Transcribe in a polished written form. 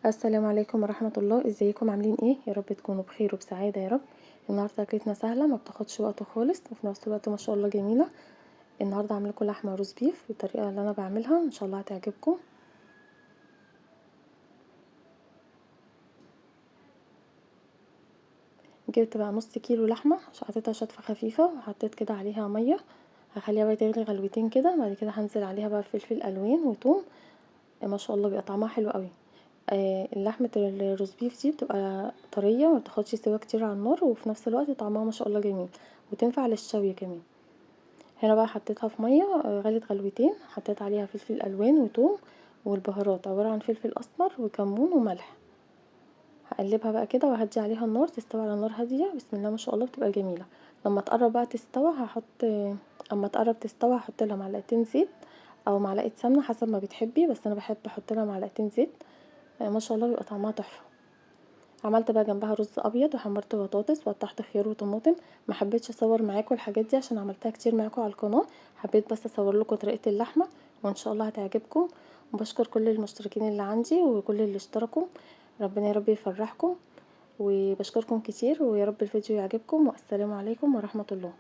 السلام عليكم ورحمة الله. ازيكم عاملين ايه؟ يا رب تكونوا بخير وبسعادة يا رب. النهارده اكلتنا سهلة ما بتاخدش وقت خالص وفي نفس الوقت ما شاء الله جميلة. النهارده عامله لكم لحمة روز بيف بالطريقة اللي انا بعملها، ان شاء الله هتعجبكم. جبت بقى نص كيلو لحمة، حطيتها شطفة خفيفة وحطيت كده عليها مية، هخليها بقى تغلي غلوتين كده. بعد كده هنزل عليها بقى فلفل الوان وتوم. ما شاء الله بيبقى طعمها حلو قوي. اللحمة الروز بيف دي بتبقى طرية ما بتاخدش سوا كتير على النار، وفي نفس الوقت طعمها ما شاء الله جميل وتنفع للشوي كمان. هنا بقى حطيتها في ميه غلت غلوتين، حطيت عليها فلفل الوان وتوم، والبهارات عباره عن فلفل اسمر وكمون وملح. هقلبها بقى كده وهدي عليها النار تستوي على نار هاديه. بسم الله ما شاء الله بتبقى جميله. لما تقرب بقى تستوى اما تقرب تستوى هحط لها معلقتين زيت او معلقه سمنه حسب ما بتحبي، بس انا بحب احط لها معلقتين زيت. ما شاء الله بيبقى طعمها تحفه. عملت بقى جنبها رز ابيض وحمرت بطاطس وقطعت خيار وطماطم. ما حبيتش اصور معاكم الحاجات دي عشان عملتها كتير معاكم على القناه، حبيت بس اصور لكم طريقه اللحمه وان شاء الله هتعجبكم. وبشكر كل المشتركين اللي عندي وكل اللي اشتركوا، ربنا يا رب يفرحكم. وبشكركم كتير ويا رب الفيديو يعجبكم، والسلام عليكم ورحمه الله.